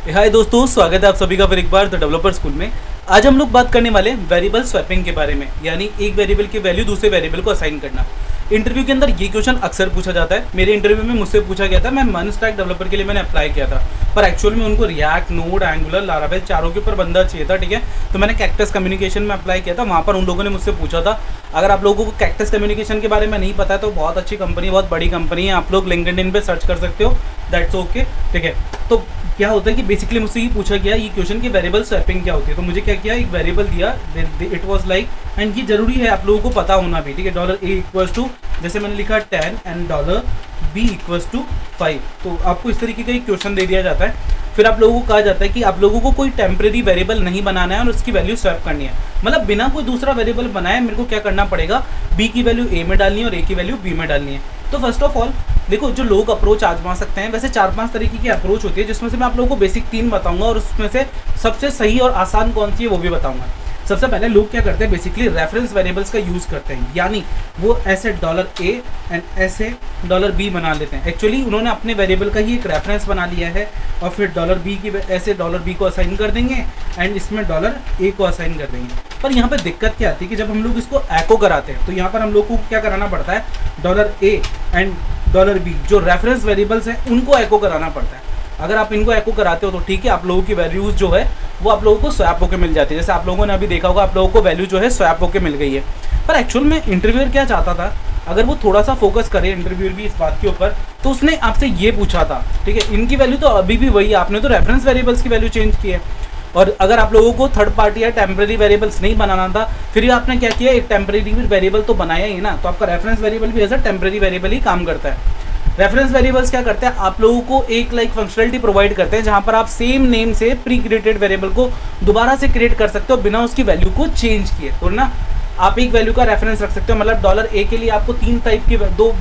हाय दोस्तों, स्वागत है आप सभी का फिर एक बार द डेवलपर स्कूल में। आज हम लोग बात करने वाले हैं वेरिएबल स्वैपिंग के बारे में, यानी एक वेरिएबल की वैल्यू दूसरे वेरिएबल को असाइन करना। इंटरव्यू के अंदर ये क्वेश्चन अक्सर पूछा जाता है। मेरे इंटरव्यू में मुझसे पूछा गया था, मैं मन स्टैक डेवलपर के लिए मैंने अप्लाई किया था, पर एक्चुअल में उनको रिएक्ट, नोड, एंगुलर, लारावेल चारों के ऊपर बंदा चाहिए था। ठीक है, तो मैंने कैक्टस कम्युनिकेशन में अप्लाई किया था। वहाँ पर उन लोगों ने मुझसे पूछा था, अगर आप लोगों को कैक्टस कम्युनिकेशन के बारे में नहीं पता है तो बहुत अच्छी कंपनी, बहुत बड़ी कंपनी है, आप लोग लिंक्डइन पे सर्च कर सकते हो, दैट्स ओके। ठीक है, तो क्या होता है कि बेसिकली मुझसे ये पूछा गया ये क्वेश्चन कि वेरिएबल स्वैपिंग क्या होती है। तो मुझे क्या किया, एक वेरिएबल दिया, इट वाज लाइक, एंड ये जरूरी है आप लोगों को पता होना भी। ठीक है, $a इक्वल्स टू, जैसे मैंने लिखा 10 एंड $b इक्वल्स टू 5। तो आपको इस तरीके का एक क्वेश्चन दे दिया जाता है। फिर आप लोगों को कहा जाता है कि आप लोगों को कोई टेम्परेरी वेरिएबल नहीं बनाना है और उसकी वैल्यू स्वैप करनी है। मतलब बिना कोई दूसरा वेरिएबल बनाए मेरे को क्या करना पड़ेगा, b की वैल्यू a में डालनी है और a की वैल्यू b में डालनी है। तो फर्स्ट ऑफ ऑल देखो, जो लोग अप्रोच आजमा सकते हैं, वैसे 4-5 तरीके की अप्रोच होती है, जिसमें से मैं आप लोगों को बेसिक 3 बताऊंगा और उसमें से सबसे सही और आसान कौन सी है वो भी बताऊंगा। सबसे पहले लोग क्या करते हैं, बेसिकली रेफरेंस वेरिएबल्स का यूज़ करते हैं, यानी वो ऐसे $a एंड ऐसे $b बना लेते हैं। एक्चुअली उन्होंने अपने वेरिएबल का ही एक रेफरेंस बना लिया है और फिर $b की ऐसे $b को असाइन कर देंगे एंड इसमें $a को असाइन कर देंगे। पर यहाँ पर दिक्कत क्या आती है कि जब हम लोग इसको एको कराते हैं तो यहाँ पर हम लोग को क्या कराना पड़ता है, $a एंड $b जो रेफरेंस वेरिएबल्स हैं उनको एको कराना पड़ता है। अगर आप इनको एको कराते हो तो ठीक है, आप लोगों की वैल्यूज जो है वो आप लोगों को स्वैप होकर मिल जाती है। जैसे आप लोगों ने अभी देखा होगा, आप लोगों को वैल्यू जो है स्वैप होकर मिल गई है। पर एक्चुअल में इंटरव्यूअर क्या चाहता था, अगर वो थोड़ा सा फोकस करे इंटरव्यूअर भी इस बात के ऊपर, तो उसने आपसे ये पूछा था, ठीक है, इनकी वैल्यू तो अभी भी वही है, आपने तो रेफरेंस वेरिएबल्स की वैल्यू चेंज की है। और अगर आप लोगों को थर्ड पार्टी या टेम्परेरी वेरिएबल्स नहीं बनाना था, फिर आपने क्या किया, एक टेम्परेरी वेरिएबल तो बनाया ही ना, तो आपका रेफरेंस वेरिएबल भी एज अ टेम्परेरी वेरिएबल ही काम करता है। रेफरेंस वेरिएबल्स क्या करते हैं, आप लोगों को एक लाइक फंक्शनलिटी प्रोवाइड करते हैं, जहां पर आप सेम नेम से प्री क्रिएटेड वेरिएबल को दोबारा से क्रिएट कर सकते हो बिना उसकी वैल्यू को चेंज किए। तो ना आप एक वैल्यू का रेफरेंस रख सकते हो। मतलब $a के लिए आपको 3 टाइप की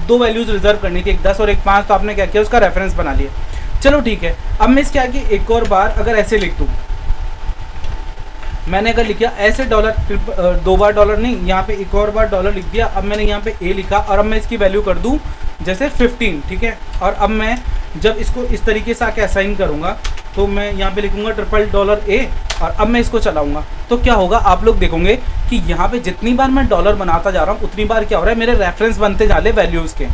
दो वैल्यूज रिजर्व करनी थी, एक 10 और एक 5, तो आपने क्या किया, उसका रेफरेंस बना लिया। चलो ठीक है, अब मैं इसके आगे एक और बार अगर ऐसे लिख दूँ, मैंने अगर लिखा ऐसे $2 बार डॉलर नहीं, यहाँ पे एक और बार डॉलर लिख दिया। अब मैंने यहाँ पे a लिखा और अब मैं इसकी वैल्यू कर दूँ जैसे 15, ठीक है। और अब मैं जब इसको इस तरीके से आके असाइन करूँगा तो मैं यहाँ पे लिखूँगा $a और अब मैं इसको चलाऊँगा तो क्या होगा, आप लोग देखोगे कि यहाँ पे जितनी बार मैं डॉलर बनाता जा रहा हूँ उतनी बार क्या हो रहा है, मेरे रेफरेंस बनते जा रहे वैल्यूज़ के।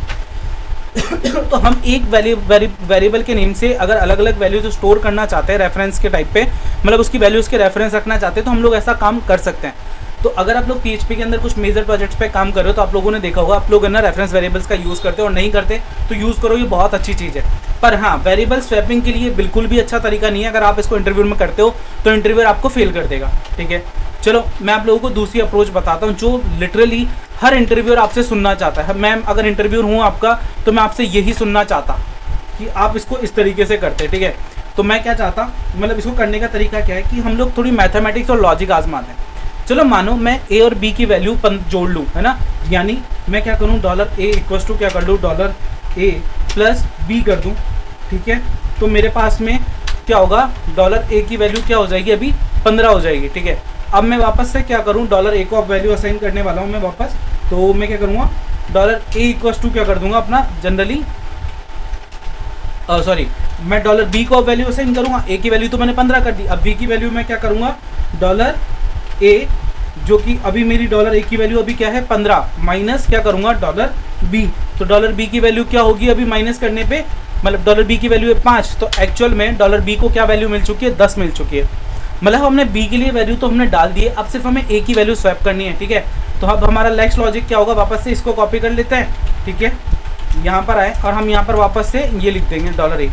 तो हम एक वेरिएबल के नेम से अगर अलग अलग वैल्यूज स्टोर करना चाहते हैं रेफरेंस के टाइप पे, मतलब उसकी वैल्यूज के रेफरेंस रखना चाहते हैं, तो हम लोग ऐसा काम कर सकते हैं। तो अगर आप लोग PHP के अंदर कुछ मेजर प्रोजेक्ट्स पे काम कर रहे हो तो आप लोगों ने देखा होगा, आप लोग है ना रेफरेंस वेरिएबल्स का यूज़ करते हो, और नहीं करते तो यूज़ करो, ये बहुत अच्छी चीज़ है। पर हाँ, वेरिएबल स्वैपिंग के लिए बिल्कुल भी अच्छा तरीका नहीं है। अगर आप इसको इंटरव्यू में करते हो तो इंटरव्यूअर आपको फेल कर देगा। ठीक है, चलो मैं आप लोगों को दूसरी अप्रोच बताता हूँ जो लिटरली हर इंटरव्यूअर आपसे सुनना चाहता है। मैम अगर इंटरव्यूअर हूँ आपका तो मैं आपसे यही सुनना चाहता कि आप इसको इस तरीके से करते। ठीक है, तो मैं क्या चाहता, मतलब इसको करने का तरीका क्या है कि हम लोग थोड़ी मैथमेटिक्स और लॉजिक आजमाते हैं। चलो मानो मैं a और b की वैल्यू जोड़ लूँ, है ना, यानी मैं क्या करूँ, $a इक्वल्स टू क्या कर लूँ, $a प्लस b कर दूँ। ठीक है, तो मेरे पास में क्या होगा, $a की वैल्यू क्या हो जाएगी, अभी 15 हो जाएगी। ठीक है, अब मैं वापस से क्या करूँ, $a को अब वैल्यू असाइन करने वाला हूँ मैं वापस, तो मैं क्या करूँगा, $a इक्वल्स टू क्या कर दूंगा अपना जनरली, सॉरी, मैं $b को अब वैल्यू असाइन करूँगा। a की वैल्यू तो मैंने 15 कर दी, अब b की वैल्यू मैं क्या करूँगा, $a जो कि अभी मेरी $a की वैल्यू अभी क्या है 15 माइनस क्या करूँगा $b, तो $b की वैल्यू क्या होगी अभी माइनस करने पे, मतलब $b की वैल्यू है 5, तो एक्चुअल में $b को क्या वैल्यू मिल चुकी है, 10 मिल चुकी है। मतलब हमने b के लिए वैल्यू तो हमने डाल दी है, अब सिर्फ हमें a की वैल्यू स्वैप करनी है। ठीक है, तो अब हमारा नेक्स्ट लॉजिक क्या होगा, वापस से इसको कॉपी कर लेते हैं। ठीक है, यहाँ पर आए और हम यहाँ पर वापस से ये लिख देंगे $a।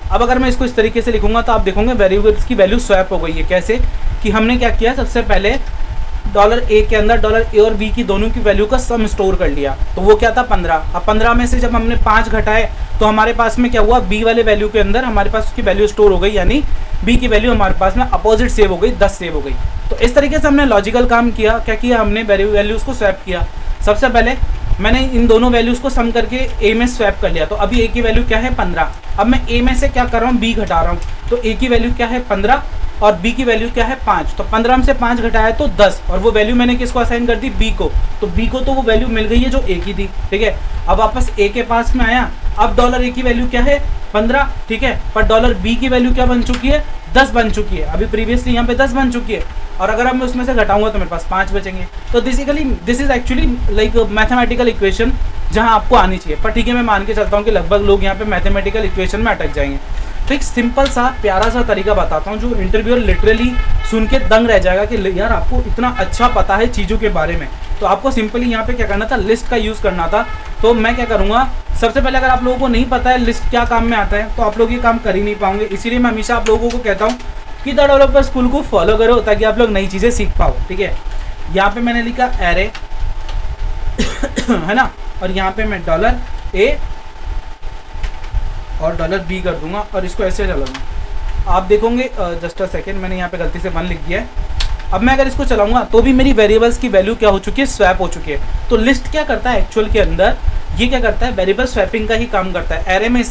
अब अगर मैं इसको इस तरीके से लिखूंगा तो आप देखोगे वेरिएबल्स की वैल्यू स्वैप हो गई है। कैसे कि हमने क्या किया, सबसे पहले $a के अंदर $a और b की दोनों की वैल्यू का सम स्टोर कर लिया, तो वो क्या था 15। अब 15 में से जब हमने 5 घटाए तो हमारे पास में क्या हुआ, b वाले वैल्यू के अंदर हमारे पास उसकी वैल्यू स्टोर हो गई, यानी b की वैल्यू हमारे पास में अपोजिट सेव हो गई, 10 सेव हो गई। तो इस तरीके से हमने लॉजिकल काम किया। क्या किया हमने, वैल्यूज़ को स्वैप किया। सबसे पहले मैंने इन दोनों वैल्यूज़ को सम करके a में स्वैप कर लिया, तो अभी a की वैल्यू क्या है 15। अब मैं a में से क्या कर रहा हूँ, b घटा रहा हूँ, तो a की वैल्यू क्या है 15 और b की वैल्यू क्या है 5, तो 15 में से 5 घटाया तो 10, और वो वैल्यू मैंने किसको असाइन कर दी, b को, तो b को तो वो वैल्यू मिल गई है जो a की थी। ठीक है, अब वापस a के पास में आया अब डॉलर ए की वैल्यू क्या है 15, ठीक है, पर डॉलर बी की वैल्यू क्या बन चुकी है 10 बन चुकी है। अभी प्रीवियसली यहाँ पे 10 बन चुकी है, और अगर अब मैं उसमें से घटाऊंगा तो मेरे पास 5 बचेंगे। तो basically this is actually like mathematical equation जहाँ आपको आनी चाहिए। पर ठीक है, मैं मान के चलता हूँ कि लगभग लोग यहाँ पे मैथमेटिकल इक्वेशन में अटक जाएंगे। तो एक सिंपल सा प्यारा सा तरीका बताता हूँ जो इंटरव्यूअर लिटरली सुन के दंग रह जाएगा कि यार आपको इतना अच्छा पता है चीज़ों के बारे में। तो आपको सिंपली यहाँ पे क्या करना था, लिस्ट का यूज़ करना था। तो मैं क्या करूँगा, सबसे पहले अगर आप लोगों को नहीं पता है लिस्ट क्या काम में आता है तो आप लोग ये काम कर ही नहीं पाओगे। इसीलिए मैं हमेशा आप लोगों को कहता हूँ कि द डेवलपर स्कूल को फॉलो करो ताकि आप लोग नई चीज़ें सीख पाओ। ठीक है, यहाँ पे मैंने लिखा एरे है ना, और यहाँ पे मैं डॉलर ए और डॉलर बी कर दूंगा और इसको ऐसे चलाऊंगा। आप देखोगे जस्ट अ सेकेंड, मैंने यहाँ पे गलती से 1 लिख दिया है। अब मैं अगर इसको चलाऊंगा तो भी मेरी वेरिएबल्स की वैल्यू क्या हो चुकी है, स्वैप हो चुकी है। तो लिस्ट क्या करता है एक्चुअल के अंदर, ये क्या करता है, वेरिएबल स्वैपिंग का ही काम करता है। एरे में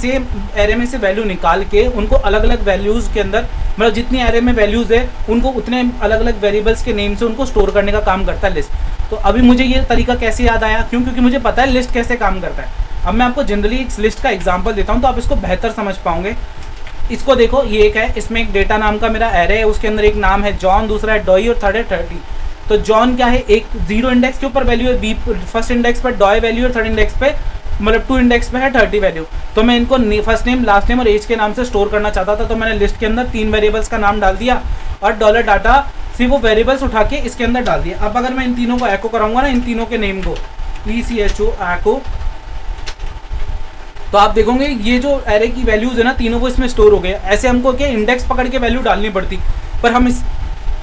से वैल्यू निकाल के उनको अलग अलग वैल्यूज़ के अंदर, मतलब जितनी एरे में वैल्यूज़ है उनको उतने अलग अलग वेरिएबल्स के नेम से उनको स्टोर करने का काम करता है लिस्ट। तो अभी मुझे ये तरीका कैसे याद आया, क्योंकि मुझे पता है लिस्ट कैसे काम करता है। अब मैं आपको जनरली इस लिस्ट का एग्जांपल देता हूं तो आप इसको बेहतर समझ पाओगे। इसको देखो, ये एक है, इसमें एक डेटा नाम का मेरा एरे है, उसके अंदर एक नाम है जॉन, दूसरा है डॉई और थर्ड है 30। तो जॉन क्या है, एक 0 इंडेक्स के ऊपर वैल्यू है, बी फर्स्ट इंडेक्स पर डॉय वैल्यू और थर्ड इंडेक्स पे मतलब 2 इंडेक्स पे है 30 वैल्यू। तो मैं इनको फर्स्ट नेम, लास्ट नेम और एज के नाम से स्टोर करना चाहता था। तो मैंने लिस्ट के अंदर 3 वेरिएबल्स का नाम डाल दिया और डॉलर डाटा से वो वेरिएबल्स उठा के इसके अंदर डाल दिया। अब अगर मैं इन तीनों को एको कराऊंगा ना, इन तीनों के नेम को ECHO एको, तो आप देखोगे ये जो एरे की वैल्यूज है ना तीनों वो इसमें स्टोर हो गए। ऐसे हमको क्या इंडेक्स पकड़ के वैल्यू डालनी पड़ती, पर हम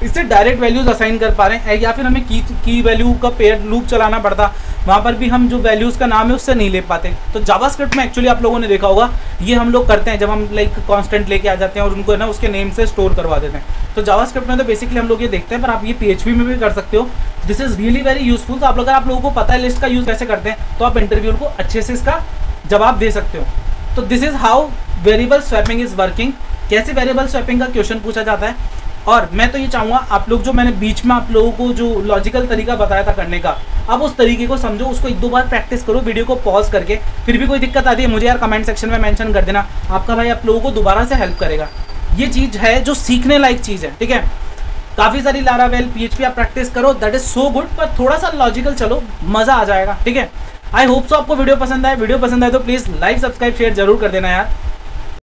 इससे डायरेक्ट वैल्यूज असाइन कर पा रहे हैं, या फिर हमें की वैल्यू का पेयर लूप चलाना पड़ता, वहाँ पर भी हम जो वैल्यूज का नाम है उससे नहीं ले पाते। तो जावास्क्रिप्ट में एक्चुअली आप लोगों ने देखा होगा ये हम लोग करते हैं जब हम लाइक कांस्टेंट लेके आ जाते हैं और उनको है ना उसके नेम से स्टोर करवा देते हैं। तो जावास्क्रिप्ट में तो बेसिकली हम लोग ये देखते हैं, पर आप ये PHP में भी कर सकते हो। This is really very useful. तो आप अगर आप लोगों को पता है लिस्ट का यूज कैसे करते हैं तो आप इंटरव्यू को अच्छे से इसका जवाब दे सकते हो। तो this is how variable swapping is working. कैसे वेरिएबल स्वैपिंग का क्वेश्चन पूछा जाता है। और मैं तो ये चाहूँगा आप लोग जो मैंने बीच में आप लोगों को जो लॉजिकल तरीका बताया था करने का, अब उस तरीके को समझो, उसको 1-2 बार प्रैक्टिस करो वीडियो को पॉज करके। फिर भी कोई दिक्कत आती है मुझे यार कमेंट सेक्शन में मेंशन कर देना, आपका भाई आप लोगों को दोबारा से हेल्प करेगा। ये चीज़ है जो सीखने लायक चीज़ है, ठीक है। काफ़ी सारी लारावेल PHP आप प्रैक्टिस करो, दैट इज सो गुड, पर थोड़ा सा लॉजिकल चलो, मज़ा आ जाएगा, ठीक है। आई होप सो आपको वीडियो पसंद आए। वीडियो पसंद आए तो प्लीज़ लाइक सब्सक्राइब शेयर जरूर कर देना यार।